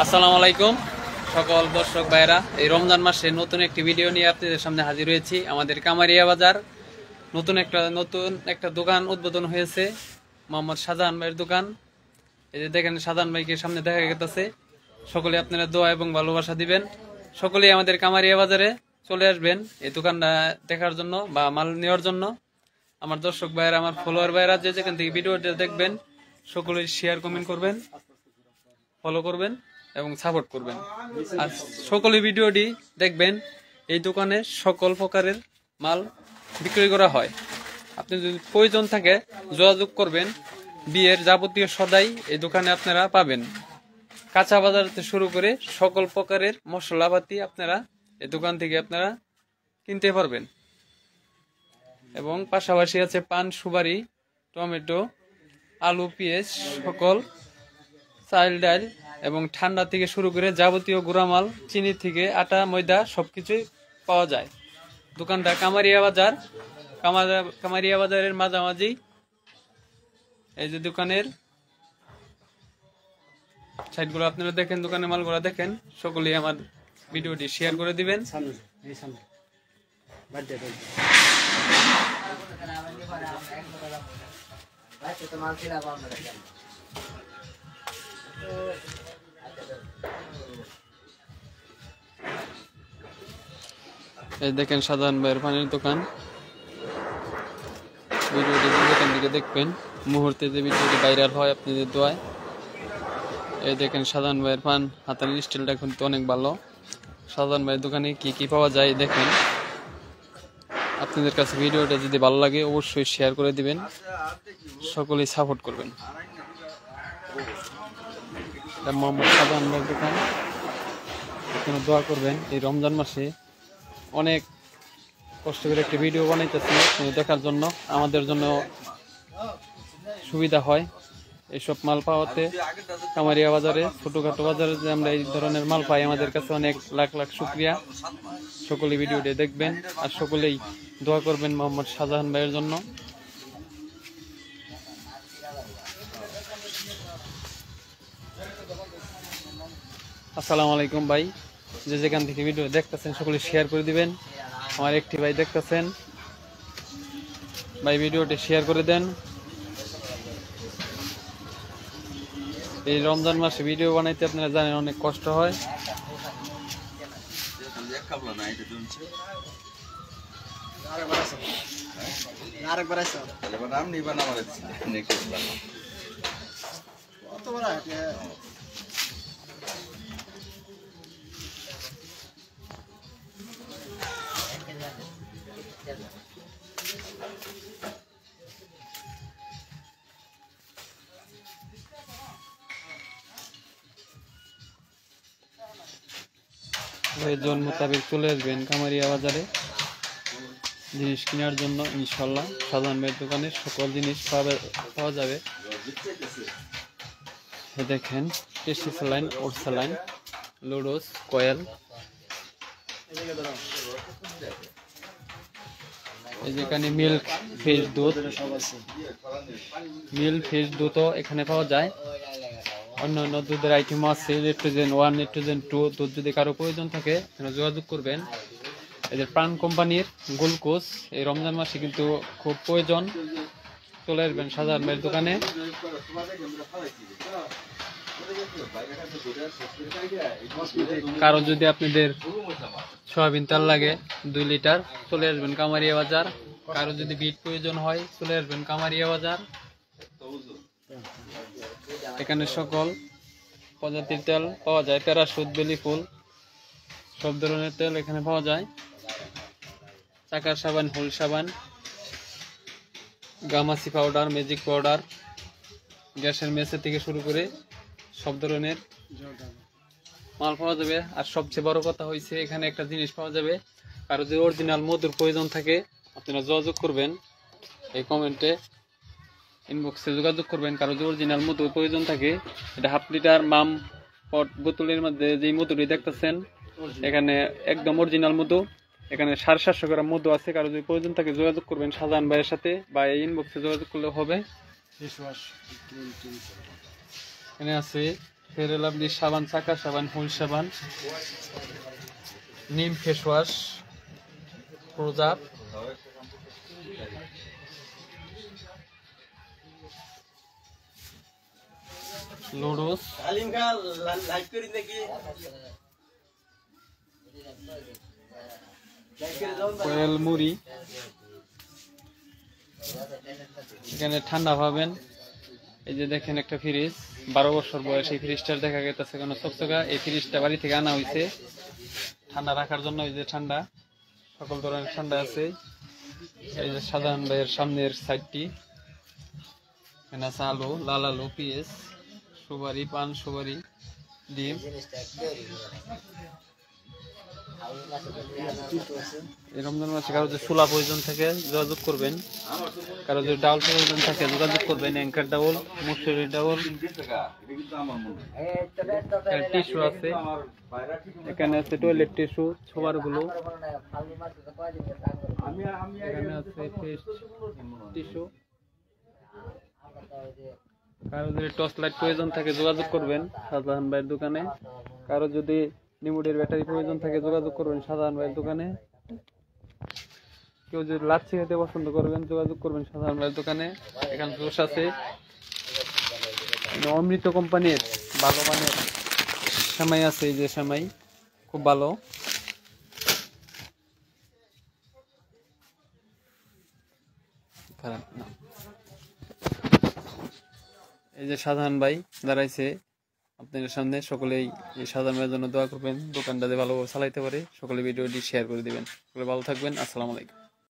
আসসালামু আলাইকুম সকল দর্শক ভাইরা, এই রমজান মাসে নতুন একটি ভিডিও নিয়ে আপনাদের সামনে হাজির হয়েছি। আমাদের কামারিয়া বাজার নতুন একটা দোকান উদ্বোধন হয়েছে, মোহাম্মদ শাহজাহান ভাইয়ের দোকান। এই যে দেখেন, শাহজাহান ভাইকে সামনে দেখা গেছে। সকলে আপনারা দোয়া এবং ভালোবাসা দিবেন। সকলেই আমাদের কামারিয়া বাজারে চলে আসবেন এই দোকানটা দেখার জন্য বা মাল নেওয়ার জন্য। আমার দর্শক ভাইরা, আমার ফলোয়ার ভাইরা যে যেখান থেকে ভিডিওটা দেখবেন, সকলেই শেয়ার কমেন্ট করবেন, ফলো করবেন এবং সাপোর্ট করবেন। আর সকলে ভিডিওটি দেখবেন। এই দোকানে সকল প্রকারের মাল বিক্রি করা হয়। আপনি যদি প্রয়োজন থাকে যোগাযোগ করবেন। বিয়ের যাবতীয় সদাই এই দোকানে আপনারা পাবেন। কাঁচা বাজার থেকে শুরু করে সকল প্রকারের মশলাপাতি আপনারা এই দোকান থেকে আপনারা কিনতে পারবেন। এবং পাশাপাশি আছে পান, সুপারি, টমেটো, আলু, পেঁয়াজ, সকল চাল, ডাল এবং ঠান্ডা থেকে শুরু করে যাবতীয় গুঁড়ামাল, চিনি থেকে আটা, ময়দা সবকিছুই পাওয়া যায়। দোকানটা কামারিয়া বাজারের মাঝামাঝি। এই যে দোকানের সাইডগুলো আপনারা দেখেন, দোকানের মালগুলো দেখেন। সকলেই আমার ভিডিওটি শেয়ার করে দিবেন। এই দেখেন শাহজাহান ভাইয়ের পানির দোকান। ভিডিওটি যেখান থেকে দেখবেন, মুহূর্তে যে ভিডিওটি ভাইরাল হয় আপনাদের দোয়ায়। এই দেখেন শাহজাহান ভাইয়ের পান, হাতের স্টাইলটা কিন্তু অনেক ভালো। শাহজাহান ভাইয়ের দোকানে কি কি পাওয়া যায় দেখেন। আপনাদের কাছে ভিডিওটা যদি ভালো লাগে অবশ্যই শেয়ার করে দিবেন, সকলেই সাপোর্ট করবেন। মোহাম্মদ শাহজাহান ভাইয়ের দোকান, এখানে দোয়া করবেন। এই রমজান মাসে অনেক কষ্ট করে একটি ভিডিও বানাইতেছি দেখার জন্য, আমাদের জন্য সুবিধা হয় এইসব মাল পাওয়াতে। কামারিয়া বাজারে, ছোটখাটো বাজারে যে আমরা এই ধরনের মাল পাই, আমাদের কাছে অনেক লাখ লাখ শুকরিয়া। সকলেই ভিডিওটি দেখবেন আর সকলেই দোয়া করবেন মোহাম্মদ শাহজাহান ভাইয়ের জন্য। আসসালামু আলাইকুম ভাই, যে যেখান থেকে ভিডিও দেখতেছেন সকলে শেয়ার করে দিবেন। আমার একটি ভাই দেখতেছেন, ভাই ভিডিওটি শেয়ার করে দেন। এই রমজান মাসে ভিডিও বানাইতে আপনারা জানেন অনেক কষ্ট হয়। প্রয়োজন মোতাবেক চলে আসবেন কামারিয়া বাজারে জিনিস কেনার জন্য। ইনশাল্লাহ শাহজাহান ভাইয়ের দোকানে সকল জিনিস পাওয়া যাবে। দেখেন, টেস্টি স্যালাইন, ওট স্যালাইন, লুডোস, কয়েল। এই যেখানে মিল্ক ফ্রেশ দুধ, এখানে পাওয়া যায়। অন্যান্য দুধের আইটেম আছে, নেট্রোজেন 1, নেট্রোজেন 2 দুধ যদি কারো প্রয়োজন থাকে যোগাযোগ করবেন। এদের প্রাণ কোম্পানির গ্লুকোজ এই রমজান মাসে কিন্তু খুব প্রয়োজন। চলে আসবেন শাহজাহান ভাইয়ের দোকানে। কারো যদি আপনাদের সয়াবিন তেল লাগে 2 লিটার, চলে আসবেন কামারিয়া বাজার। কারো যদি বিট প্রয়োজন হয়, চলে আসবেন কামারিয়া বাজার। এখানে সকল প্রজাতির তেল পাওয়া যায়, প্যারাশুট, বেলি ফুল, সব ধরনের তেল এখানে পাওয়া যায়। চাকার সাবান, হোল সাবান, গামাসি পাউডার, ম্যাজিক পাউডার, গ্যাসের মেসে থেকে শুরু করে সব ধরনের মাল পাওয়া যাবে। আর সবচেয়ে বড় কথা হয়েছে, এখানে একটা জিনিস পাওয়া যাবে, কারো যদি অরিজিনাল মধুর প্রয়োজন থাকে আপনারা যোগাযোগ করবেন। এই কমেন্টে ইনবক্সে যোগাযোগ করবেন। কারো যদি অরিজিনাল মধুর প্রয়োজন থাকে, এটা 1/2 লিটার মাম পট বোতলের মধ্যে যে মধুটি দেখতেছেন, এখানে একদম অরিজিনাল মধু। এখানে 750 গ্রাম মধু আছে। কারো যদি প্রয়োজন থাকে যোগাযোগ করবেন শাহজাহান ভাইয়ের সাথে, বা এই ইনবক্সে যোগাযোগ করলে হবে। এখানে আছে ফেয়ার লাভলি সাবান, চাকা সাবান, হুল সাবান, নিম ফেস ওয়াশ, প্রোজাপ, লোডোস, কোয়েল মুড়ি। এখানে ঠান্ডা পাবেন। এই যে দেখেন একটা ফ্রিজ, 12 বছর বয়স। এই ফ্রিজটার দেখা গেছে কোনো চকচকা। এই ফ্রিজটা বাড়ি থেকে আনা হয়েছে ঠান্ডা রাখার জন্য। এই যে ঠান্ডা, সকল ধরনের ঠান্ডা আছে। এই যে সাধারণ ভাইয়ের সামনের সাইডটি, এখানে আছে আলু, লাল আলু, পেঁয়াজ, সুপারি, পান সুপারি, ডিম। এই রমজান মাসে কারো যদি ছোলা প্রয়োজন থাকে যোগাযোগ করবেন, কারো যদি ডাউল প্রয়োজন থাকে যোগাযোগ করবেন। অ্যাঙ্কার ডাউল, মুসুরি ডাউল, টিস্যু আছে, এখানে আছে টয়লেট টিস্যু, ছোবার গুলো, এখানে আছে পেস্ট টিস্যু। কারো যদি টর্চ লাইট প্রয়োজন থাকে যোগাযোগ করবেন শাহজাহান ভাইয়ের দোকানে। কারো যদি নিমুডের ব্যাটারি প্রয়োজন থাকে যোগাযোগ করবেন শাহজাহান ভাইয়ের দোকানে। কেউ যদি লাচ্ছি খেতে পছন্দ করবেন যোগাযোগ করবেন শাহজাহান ভাইয়ের দোকানে। এখানে জোশ আছে, অমৃত কোম্পানির ভালো মানের সেমাই আছে। এই যে সেমাই খুব ভালো। খারাপ না। এই যে শাহজাহান ভাই দাঁড়াইছে আপনাদের সামনে। সকলেই এই শাহজাহান ভাইয়ের জন্য দোয়া করবেন, দোকানটা ভালোভাবে চালাইতে পারে। সকলে ভিডিওটি শেয়ার করে দিবেন। সকলে ভালো থাকবেন। আসসালামু আলাইকুম।